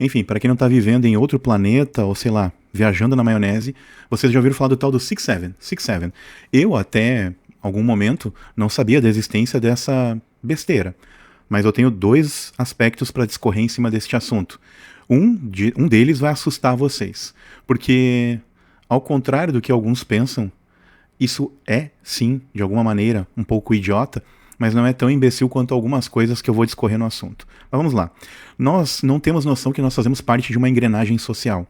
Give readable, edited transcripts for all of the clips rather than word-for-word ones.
Enfim, para quem não tá vivendo em outro planeta, ou sei lá, viajando na maionese, vocês já ouviram falar do tal do Six Seven. Six Seven. Eu, até algum momento, não sabia da existência dessa besteira. Mas eu tenho dois aspectos para discorrer em cima deste assunto. Um deles vai assustar vocês. Porque, ao contrário do que alguns pensam, isso é, sim, de alguma maneira, um pouco idiota, mas não é tão imbecil quanto algumas coisas que eu vou discorrer no assunto. Mas vamos lá. Nós não temos noção que nós fazemos parte de uma engrenagem social.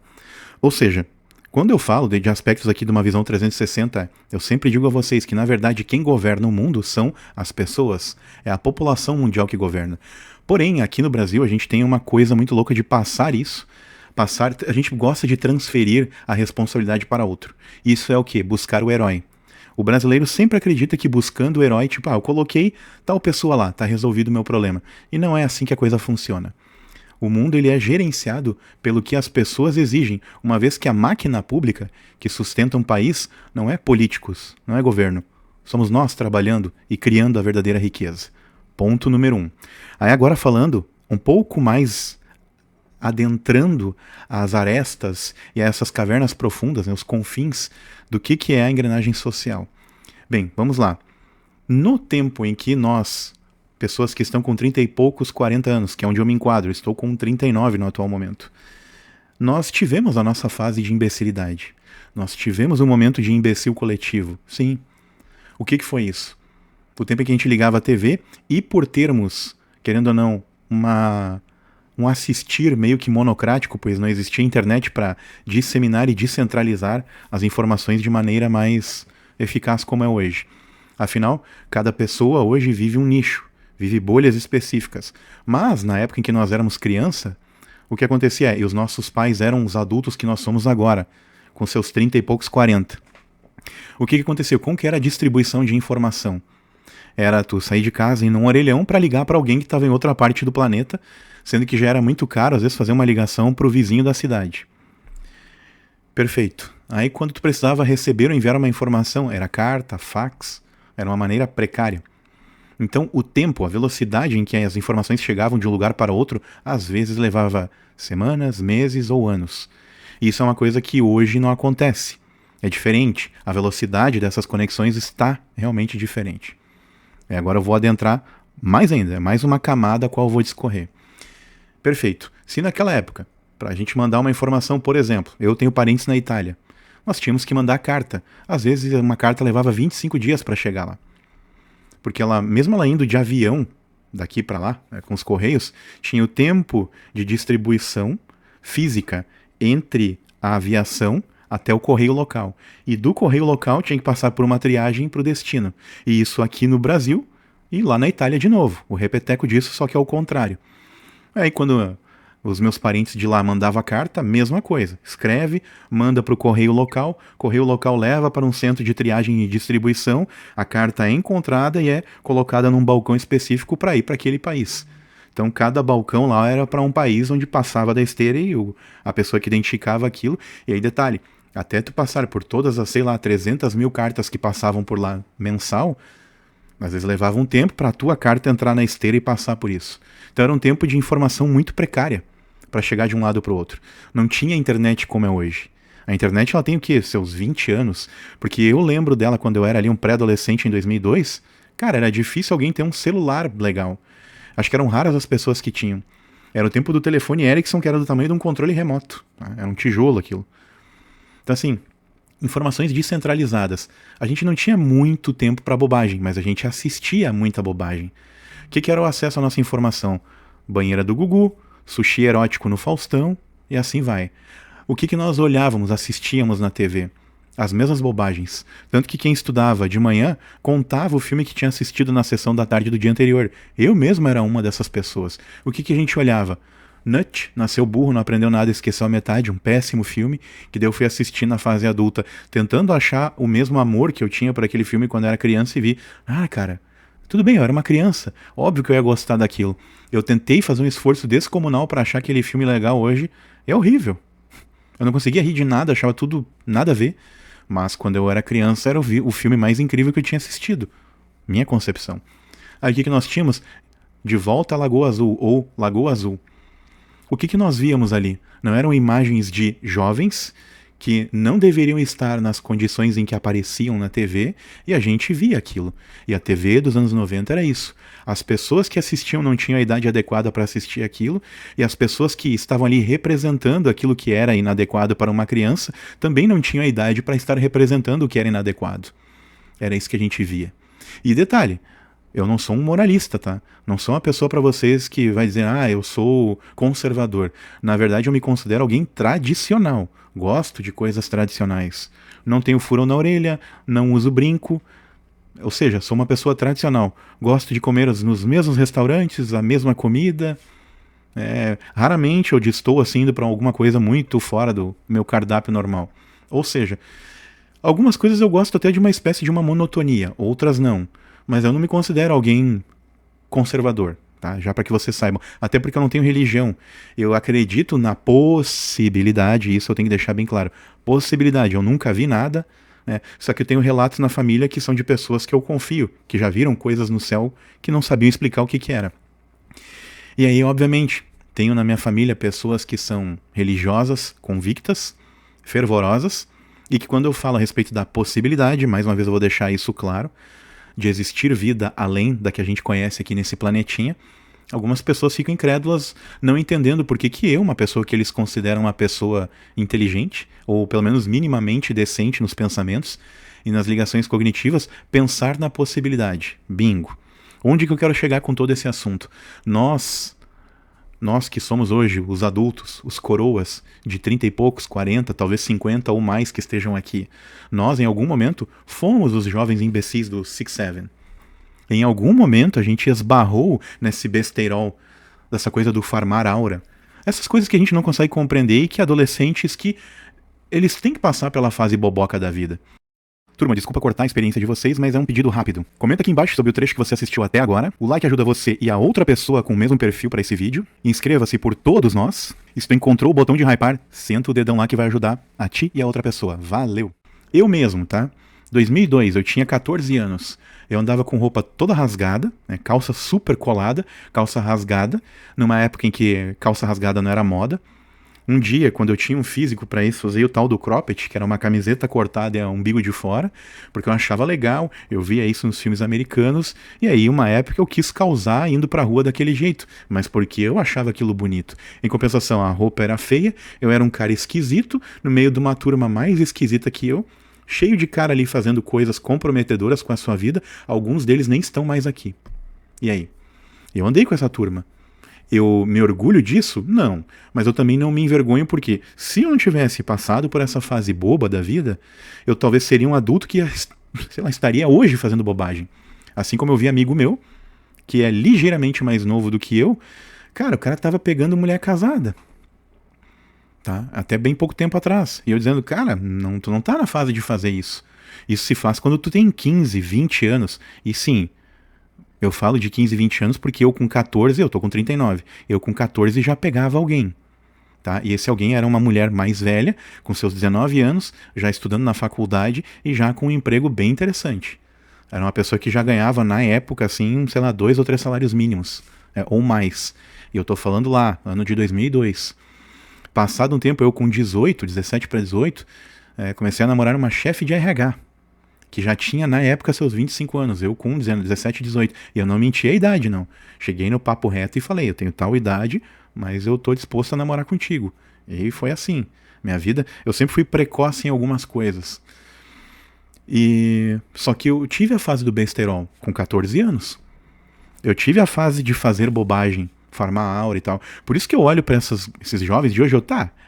Ou seja, quando eu falo de aspectos aqui de uma visão 360, eu sempre digo a vocês que, na verdade, quem governa o mundo são as pessoas. É a população mundial que governa. Porém, aqui no Brasil, a gente tem uma coisa muito louca de passar isso. A gente gosta de transferir a responsabilidade para outro. Isso é o quê? Buscar o herói. O brasileiro sempre acredita que buscando o herói, tipo, eu coloquei tal pessoa lá, tá resolvido o meu problema. E não é assim que a coisa funciona. O mundo ele é gerenciado pelo que as pessoas exigem, uma vez que a máquina pública que sustenta um país não é políticos, não é governo. Somos nós trabalhando e criando a verdadeira riqueza. Ponto número 1. Aí agora falando um pouco mais adentrando as arestas e essas cavernas profundas, né, os confins do que é a engrenagem social. Bem, vamos lá. No tempo em que nós, pessoas que estão com 30 e poucos, 40 anos, que é onde eu me enquadro, estou com 39 no atual momento, nós tivemos a nossa fase de imbecilidade. Nós tivemos um momento de imbecil coletivo. Sim. O que foi isso? O tempo em que a gente ligava a TV e por termos, querendo ou não, um assistir meio que monocrático, pois não existia internet para disseminar e descentralizar as informações de maneira mais eficaz como é hoje. Afinal, cada pessoa hoje vive um nicho, vive bolhas específicas. Mas, na época em que nós éramos criança, o que acontecia é, e os nossos pais eram os adultos que nós somos agora, com seus 30 e poucos 40. O que aconteceu? Como que era a distribuição de informação? Era tu sair de casa e ir num orelhão para ligar para alguém que estava em outra parte do planeta, sendo que já era muito caro, às vezes, fazer uma ligação para o vizinho da cidade. Perfeito. Aí, quando tu precisava receber ou enviar uma informação, era carta, fax, era uma maneira precária. Então, o tempo, a velocidade em que as informações chegavam de um lugar para outro, às vezes levava semanas, meses ou anos. E isso é uma coisa que hoje não acontece. É diferente. A velocidade dessas conexões está realmente diferente. Agora eu vou adentrar mais ainda, é mais uma camada a qual eu vou discorrer. Perfeito. Se naquela época, para a gente mandar uma informação, por exemplo, eu tenho parentes na Itália, nós tínhamos que mandar carta. Às vezes uma carta levava 25 dias para chegar lá. Porque mesmo ela indo de avião, daqui para lá, com os correios, tinha o tempo de distribuição física entre a aviação até o correio local. E do correio local tinha que passar por uma triagem para o destino. E isso aqui no Brasil e lá na Itália de novo. O repeteco disso, só que é o contrário. Aí quando os meus parentes de lá mandavam a carta, mesma coisa. Escreve, manda para o correio local leva para um centro de triagem e distribuição, a carta é encontrada e é colocada num balcão específico para ir para aquele país. Então cada balcão lá era para um país onde passava da esteira e a pessoa que identificava aquilo. E aí detalhe, até tu passar por todas as, 300 mil cartas que passavam por lá mensal, às vezes levava um tempo para a tua carta entrar na esteira e passar por isso. Então era um tempo de informação muito precária para chegar de um lado para o outro. Não tinha internet como é hoje. A internet ela tem o quê? Seus 20 anos? Porque eu lembro dela quando eu era ali um pré-adolescente em 2002. Cara, era difícil alguém ter um celular legal. Acho que eram raras as pessoas que tinham. Era o tempo do telefone Ericsson, que era do tamanho de um controle remoto. Era um tijolo aquilo. Então assim, informações descentralizadas. A gente não tinha muito tempo para bobagem, mas a gente assistia a muita bobagem. O que era o acesso à nossa informação? Banheira do Gugu, sushi erótico no Faustão e assim vai. O que nós olhávamos, assistíamos na TV? As mesmas bobagens. Tanto que quem estudava de manhã contava o filme que tinha assistido na sessão da tarde do dia anterior. Eu mesmo era uma dessas pessoas. O que a gente olhava? Nut, nasceu burro, não aprendeu nada, esqueceu a metade, um péssimo filme, que daí eu fui assistir na fase adulta, tentando achar o mesmo amor que eu tinha por aquele filme quando era criança e vi, cara, tudo bem, eu era uma criança, óbvio que eu ia gostar daquilo. Eu tentei fazer um esforço descomunal para achar aquele filme legal hoje, é horrível. Eu não conseguia rir de nada, achava tudo nada a ver, mas quando eu era criança era o filme mais incrível que eu tinha assistido. Minha concepção. Aí o que nós tínhamos? De Volta à Lagoa Azul, ou Lagoa Azul. O que nós víamos ali? Não eram imagens de jovens que não deveriam estar nas condições em que apareciam na TV, e a gente via aquilo. E a TV dos anos 90 era isso. As pessoas que assistiam não tinham a idade adequada para assistir aquilo, e as pessoas que estavam ali representando aquilo que era inadequado para uma criança também não tinham a idade para estar representando o que era inadequado. Era isso que a gente via. E detalhe, eu não sou um moralista, tá? Não sou uma pessoa para vocês que vai dizer, eu sou conservador. Na verdade, eu me considero alguém tradicional. Gosto de coisas tradicionais. Não tenho furo na orelha, não uso brinco. Ou seja, sou uma pessoa tradicional. Gosto de comer nos mesmos restaurantes, a mesma comida. Raramente eu estou assim indo para alguma coisa muito fora do meu cardápio normal. Ou seja, algumas coisas eu gosto até de uma espécie de uma monotonia, outras não. Mas eu não me considero alguém conservador, tá? Já para que vocês saibam. Até porque eu não tenho religião. Eu acredito na possibilidade, isso eu tenho que deixar bem claro. Possibilidade, eu nunca vi nada, né? Só que eu tenho relatos na família que são de pessoas que eu confio, que já viram coisas no céu que não sabiam explicar o que era. E aí, obviamente, tenho na minha família pessoas que são religiosas, convictas, fervorosas, e que quando eu falo a respeito da possibilidade, mais uma vez eu vou deixar isso claro, de existir vida além da que a gente conhece aqui nesse planetinha, algumas pessoas ficam incrédulas, não entendendo por que eu, uma pessoa que eles consideram uma pessoa inteligente, ou pelo menos minimamente decente nos pensamentos e nas ligações cognitivas, pensar na possibilidade. Bingo. Onde que eu quero chegar com todo esse assunto? Nós que somos hoje os adultos, os coroas de 30 e poucos, 40, talvez 50 ou mais que estejam aqui, nós em algum momento fomos os jovens imbecis do Six Seven. Em algum momento a gente esbarrou nesse besteirol, dessa coisa do farmar aura. Essas coisas que a gente não consegue compreender e que adolescentes que eles têm que passar pela fase boboca da vida. Turma, desculpa cortar a experiência de vocês, mas é um pedido rápido. Comenta aqui embaixo sobre o trecho que você assistiu até agora. O like ajuda você e a outra pessoa com o mesmo perfil para esse vídeo. Inscreva-se por todos nós. E se tu encontrou o botão de hypar, senta o dedão lá que vai ajudar a ti e a outra pessoa. Valeu! Eu mesmo, tá? 2002, eu tinha 14 anos. Eu andava com roupa toda rasgada, né, calça super colada, calça rasgada, numa época em que calça rasgada não era moda. Um dia, quando eu tinha um físico pra isso, usei o tal do cropped, que era uma camiseta cortada e umbigo de fora, porque eu achava legal, eu via isso nos filmes americanos, e aí uma época eu quis causar indo pra rua daquele jeito, mas porque eu achava aquilo bonito. Em compensação, a roupa era feia, eu era um cara esquisito, no meio de uma turma mais esquisita que eu, cheio de cara ali fazendo coisas comprometedoras com a sua vida, alguns deles nem estão mais aqui. E aí? Eu andei com essa turma. Eu me orgulho disso? Não. Mas eu também não me envergonho porque se eu não tivesse passado por essa fase boba da vida, eu talvez seria um adulto que, sei lá, estaria hoje fazendo bobagem. Assim como eu vi amigo meu, que é ligeiramente mais novo do que eu, cara, o cara tava pegando mulher casada. Tá? Até bem pouco tempo atrás. E eu dizendo, cara, tu não tá na fase de fazer isso. Isso se faz quando tu tem 15, 20 anos. E sim, eu falo de 15, 20 anos porque eu com 14, eu tô com 39, eu com 14 já pegava alguém, tá? E esse alguém era uma mulher mais velha, com seus 19 anos, já estudando na faculdade e já com um emprego bem interessante. Era uma pessoa que já ganhava, na época, assim, sei lá, 2 ou 3 salários mínimos, ou mais. E eu tô falando lá, ano de 2002. Passado um tempo, eu com 18, 17 para 18, comecei a namorar uma chefe de RH, que já tinha na época seus 25 anos, eu com 17, 18, e eu não menti a idade não, cheguei no papo reto e falei, eu tenho tal idade, mas eu tô disposto a namorar contigo, e foi assim, minha vida, eu sempre fui precoce em algumas coisas, e só que eu tive a fase do besterol com 14 anos, eu tive a fase de fazer bobagem, farmar aura e tal. Por isso que eu olho pra esses jovens de hoje,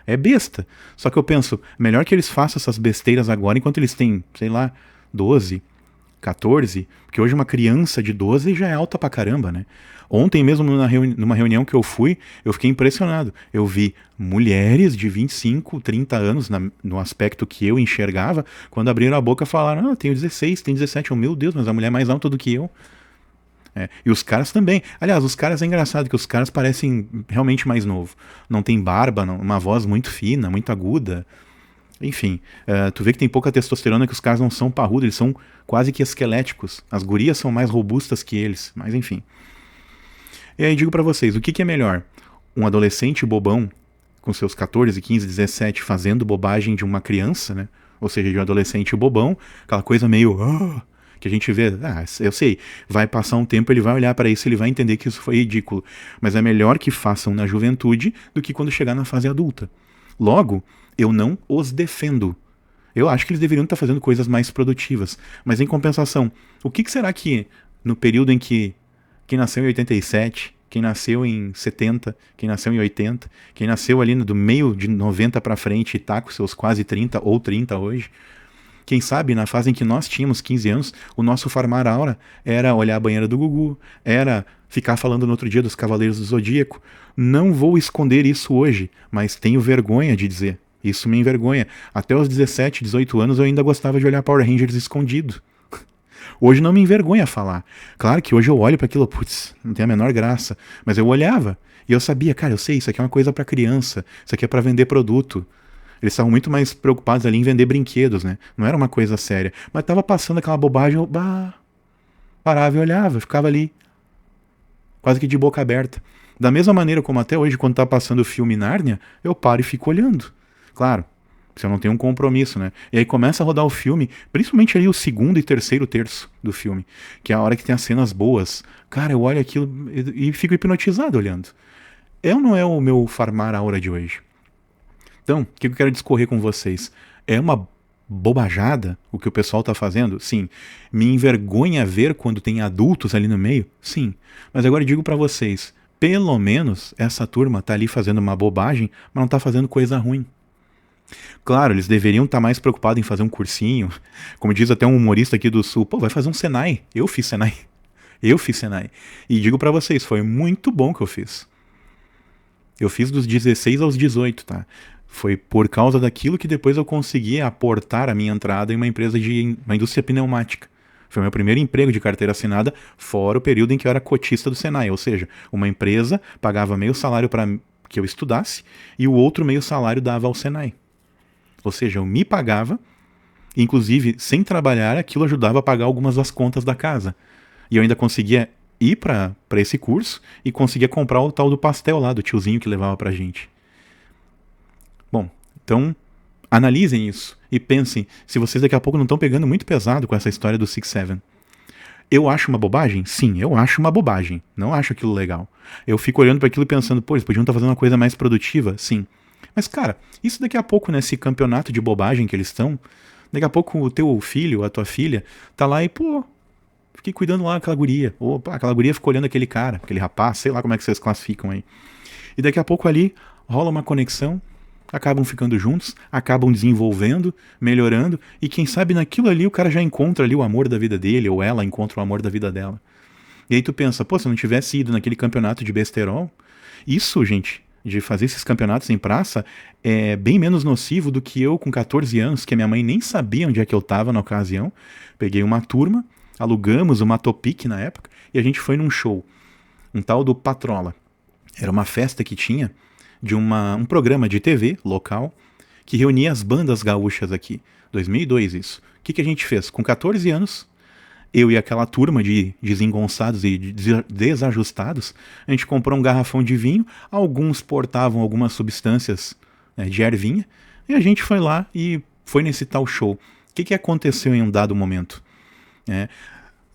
é besta. Só que eu penso, melhor que eles façam essas besteiras agora enquanto eles têm, sei lá, 12, 14, porque hoje uma criança de 12 já é alta pra caramba, né? Ontem mesmo numa reunião que eu fui, eu fiquei impressionado. Eu vi mulheres de 25, 30 anos, no aspecto que eu enxergava, quando abriram a boca falaram, tenho 16, tenho 17, meu Deus, mas a mulher é mais alta do que eu. E os caras também. Aliás, os caras é engraçado que os caras parecem realmente mais novo. Não tem barba, uma voz muito fina, muito aguda. Enfim, tu vê que tem pouca testosterona, que os caras não são parrudos, eles são quase que esqueléticos. As gurias são mais robustas que eles, mas enfim. E aí digo pra vocês, o que é melhor? um adolescente bobão, com seus 14, 15, 17, fazendo bobagem de uma criança, né? Ou seja, de um adolescente bobão, aquela coisa meio... que a gente vê, eu sei, vai passar um tempo, ele vai olhar para isso, ele vai entender que isso foi ridículo. Mas é melhor que façam na juventude do que quando chegar na fase adulta. Logo, eu não os defendo. Eu acho que eles deveriam estar fazendo coisas mais produtivas. Mas em compensação, o que será que no período em que quem nasceu em 87, quem nasceu em 70, quem nasceu em 80, quem nasceu ali do meio de 90 para frente e tá com seus quase 30 ou 30 hoje, quem sabe, na fase em que nós tínhamos 15 anos, o nosso farmar aura era olhar a banheira do Gugu, era ficar falando no outro dia dos Cavaleiros do Zodíaco. Não vou esconder isso hoje, mas tenho vergonha de dizer. Isso me envergonha. Até os 17, 18 anos eu ainda gostava de olhar Power Rangers escondido. Hoje não me envergonha falar. Claro que hoje eu olho para aquilo, putz, não tem a menor graça. Mas eu olhava e eu sabia, cara, eu sei, isso aqui é uma coisa para criança, isso aqui é para vender produto. Eles estavam muito mais preocupados ali em vender brinquedos, né? Não era uma coisa séria. Mas tava passando aquela bobagem, eu parava e olhava, ficava ali, quase que de boca aberta. Da mesma maneira como até hoje, quando tá passando o filme Nárnia, eu paro e fico olhando. Claro, se eu não tenho um compromisso, né? E aí começa a rodar o filme, principalmente ali o segundo e terceiro terço do filme, que é a hora que tem as cenas boas. Cara, eu olho aquilo e fico hipnotizado olhando. Não é o meu farmar aura de hoje. Então, o que eu quero discorrer com vocês? É uma bobajada o que o pessoal tá fazendo? Sim. Me envergonha ver quando tem adultos ali no meio? Sim. Mas agora eu digo pra vocês, pelo menos essa turma tá ali fazendo uma bobagem, mas não tá fazendo coisa ruim. Claro, eles deveriam estar mais preocupados em fazer um cursinho. Como diz até um humorista aqui do Sul, vai fazer um Senai. Eu fiz Senai. E digo pra vocês, foi muito bom que eu fiz. Eu fiz dos 16 aos 18, tá? Foi por causa daquilo que depois eu consegui aportar a minha entrada em uma empresa de uma indústria pneumática. Foi o meu primeiro emprego de carteira assinada, fora o período em que eu era cotista do Senai. Ou seja, uma empresa pagava meio salário para que eu estudasse e o outro meio salário dava ao Senai. Ou seja, eu me pagava, inclusive sem trabalhar, aquilo ajudava a pagar algumas das contas da casa. E eu ainda conseguia ir para esse curso e conseguia comprar o tal do pastel lá, do tiozinho que levava pra gente. Bom, então analisem isso e pensem se vocês daqui a pouco não estão pegando muito pesado com essa história do 6-7. Eu acho uma bobagem? Sim, eu acho uma bobagem. Não acho aquilo legal. Eu fico olhando para aquilo e pensando, pô, eles podiam estar fazendo uma coisa mais produtiva? Sim. Mas, cara, isso daqui a pouco, nesse campeonato de bobagem que eles estão, daqui a pouco o teu filho, a tua filha, tá lá e, pô, fiquei cuidando lá daquela guria. Ou, pá, aquela guria ficou olhando aquele cara, aquele rapaz, sei lá como é que vocês classificam aí. E daqui a pouco ali rola uma conexão, acabam ficando juntos, acabam desenvolvendo, melhorando, e quem sabe naquilo ali o cara já encontra ali o amor da vida dele, ou ela encontra o amor da vida dela. E aí tu pensa, pô, se eu não tivesse ido naquele campeonato de besterol, isso, gente, de fazer esses campeonatos em praça, é bem menos nocivo do que eu com 14 anos, que a minha mãe nem sabia onde é que eu tava na ocasião. Peguei uma turma, alugamos uma Topic na época, e a gente foi num show, um tal do Patrola. Era uma festa que tinha de um programa de TV local que reunia as bandas gaúchas aqui. 2002 isso. O que a gente fez? Com 14 anos, eu e aquela turma de desengonçados e desajustados, a gente comprou um garrafão de vinho, alguns portavam algumas substâncias, né, de ervinha, e a gente foi lá e foi nesse tal show. O que aconteceu em um dado momento?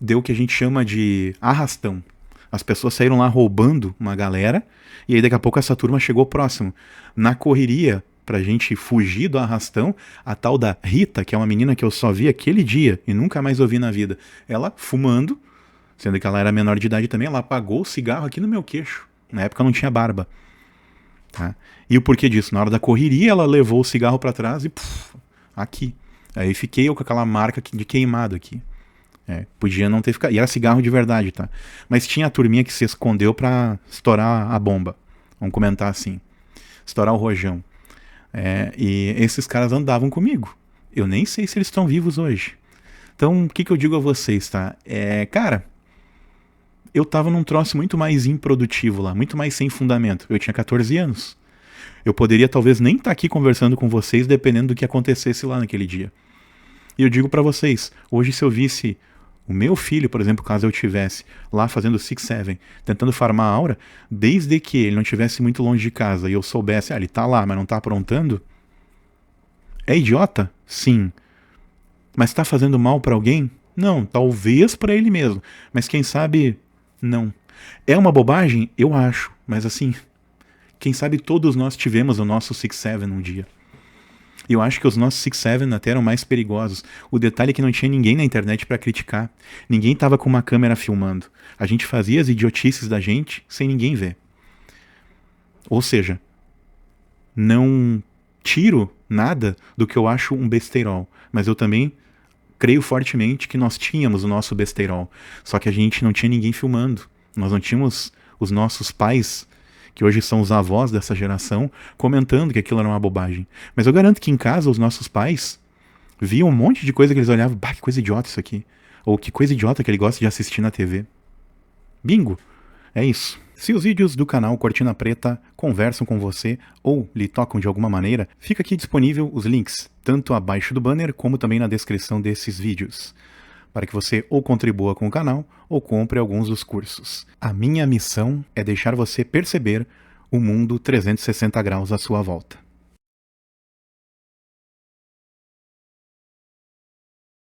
Deu o que a gente chama de arrastão. As pessoas saíram lá roubando uma galera, e aí daqui a pouco essa turma chegou próximo. Na correria, pra gente fugir do arrastão, a tal da Rita, que é uma menina que eu só vi aquele dia e nunca mais ouvi na vida, ela fumando, sendo que ela era menor de idade também, ela apagou o cigarro aqui no meu queixo. Na época eu não tinha barba. Tá? E o porquê disso? Na hora da correria ela levou o cigarro pra trás e aqui. Aí fiquei eu com aquela marca de queimado aqui. Podia não ter ficado. E era cigarro de verdade, tá? Mas tinha a turminha que se escondeu pra estourar a bomba. Vamos comentar assim. Estourar o rojão. E esses caras andavam comigo. Eu nem sei se eles estão vivos hoje. Então, o que eu digo a vocês, tá? Cara, eu tava num troço muito mais improdutivo lá, muito mais sem fundamento. Eu tinha 14 anos. Eu poderia talvez nem estar aqui conversando com vocês, dependendo do que acontecesse lá naquele dia. E eu digo pra vocês, hoje se eu visse O meu filho, por exemplo, caso eu tivesse lá fazendo 6-7, tentando farmar a aura, desde que ele não estivesse muito longe de casa e eu soubesse, ele tá lá, mas não tá aprontando, é idiota? Sim. Mas tá fazendo mal pra alguém? Não, talvez pra ele mesmo. Mas quem sabe, não. É uma bobagem? Eu acho. Mas assim, quem sabe todos nós tivemos o nosso 6-7 um dia. E eu acho que os nossos 6-7 até eram mais perigosos. O detalhe é que não tinha ninguém na internet pra criticar. Ninguém tava com uma câmera filmando. A gente fazia as idiotices da gente sem ninguém ver. Ou seja, não tiro nada do que eu acho um besteirol. Mas eu também creio fortemente que nós tínhamos o nosso besteirol. Só que a gente não tinha ninguém filmando. Nós não tínhamos os nossos pais, que hoje são os avós dessa geração, comentando que aquilo era uma bobagem. Mas eu garanto que em casa os nossos pais viam um monte de coisa que eles olhavam, bah, que coisa idiota isso aqui. Ou que coisa idiota que ele gosta de assistir na TV. Bingo! É isso. Se os vídeos do canal Cortina Preta conversam com você ou lhe tocam de alguma maneira, fica aqui disponível os links, tanto abaixo do banner como também na descrição desses vídeos, para que você ou contribua com o canal ou compre alguns dos cursos. A minha missão é deixar você perceber o mundo 360 graus à sua volta.